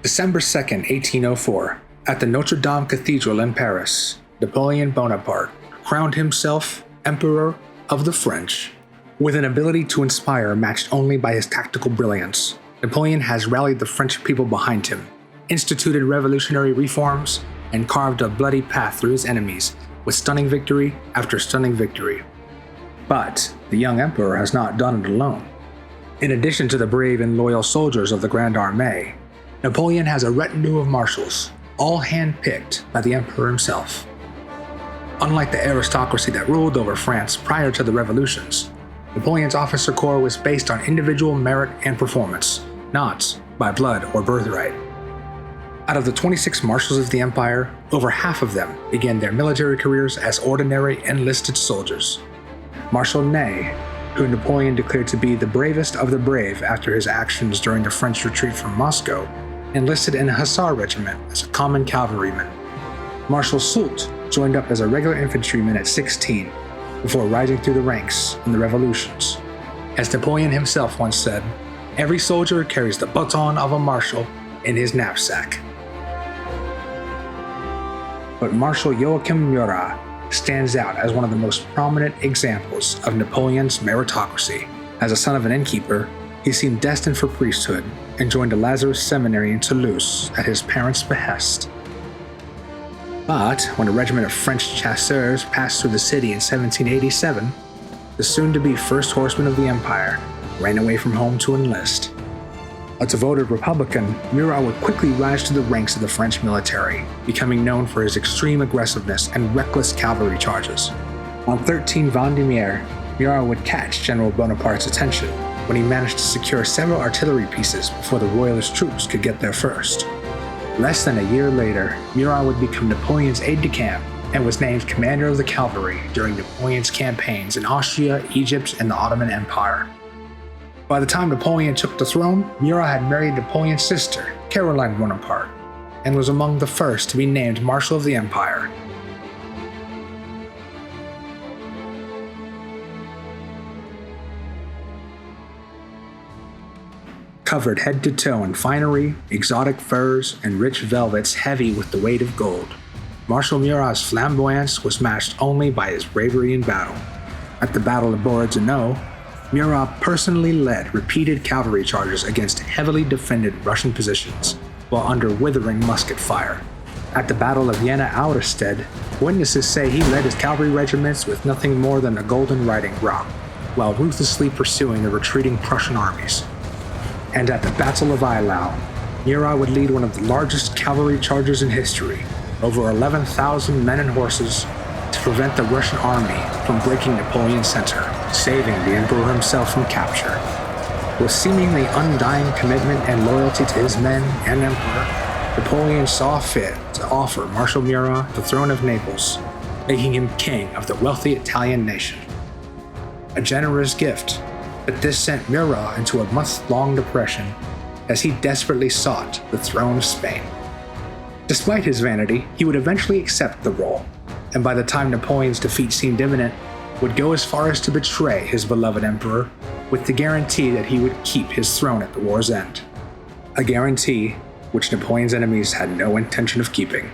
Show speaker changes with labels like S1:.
S1: December 2nd, 1804, at the Notre Dame Cathedral in Paris, Napoleon Bonaparte crowned himself Emperor of the French. With an ability to inspire matched only by his tactical brilliance, Napoleon has rallied the French people behind him, instituted revolutionary reforms, and carved a bloody path through his enemies with stunning victory after stunning victory. But the young emperor has not done it alone. In addition to the brave and loyal soldiers of the Grande Armée, Napoleon has a retinue of marshals, all hand-picked by the emperor himself. Unlike the aristocracy that ruled over France prior to the revolutions, Napoleon's officer corps was based on individual merit and performance, not by blood or birthright. Out of the 26 marshals of the empire, over half of them began their military careers as ordinary enlisted soldiers. Marshal Ney, who Napoleon declared to be the bravest of the brave after his actions during the French retreat from Moscow, enlisted in a hussar regiment as a common cavalryman. Marshal Soult joined up as a regular infantryman at 16, before rising through the ranks in the revolutions. As Napoleon himself once said, every soldier carries the baton of a marshal in his knapsack. But Marshal Joachim Murat stands out as one of the most prominent examples of Napoleon's meritocracy. As a son of an innkeeper, he seemed destined for priesthood and joined the Lazarus Seminary in Toulouse at his parents' behest. But when a regiment of French chasseurs passed through the city in 1787, the soon-to-be first horseman of the empire ran away from home to enlist. A devoted Republican, Murat would quickly rise to the ranks of the French military, becoming known for his extreme aggressiveness and reckless cavalry charges. On 13 Vendémiaire, Murat would catch General Bonaparte's attention when he managed to secure several artillery pieces before the royalist troops could get there first. Less than a year later, Murat would become Napoleon's aide-de-camp and was named commander of the cavalry during Napoleon's campaigns in Austria, Egypt, and the Ottoman Empire. By the time Napoleon took the throne, Murat had married Napoleon's sister, Caroline Bonaparte, and was among the first to be named Marshal of the Empire. Covered head to toe in finery, exotic furs, and rich velvets heavy with the weight of gold, Marshal Murat's flamboyance was matched only by his bravery in battle. At the Battle of Borodino, Murat personally led repeated cavalry charges against heavily defended Russian positions, while under withering musket fire. At the Battle of Jena-Auerstedt, witnesses say he led his cavalry regiments with nothing more than a golden riding crop, while ruthlessly pursuing the retreating Prussian armies. And at the Battle of Eylau, Murat would lead one of the largest cavalry charges in history, over 11,000 men and horses, to prevent the Russian army from breaking Napoleon's center, saving the emperor himself from capture. With seemingly undying commitment and loyalty to his men and emperor, Napoleon saw fit to offer Marshal Murat the throne of Naples, making him king of the wealthy Italian nation. A generous gift, but this sent Murat into a month-long depression as he desperately sought the throne of Spain. Despite his vanity, he would eventually accept the role, and by the time Napoleon's defeat seemed imminent, would go as far as to betray his beloved emperor with the guarantee that he would keep his throne at the war's end. A guarantee which Napoleon's enemies had no intention of keeping.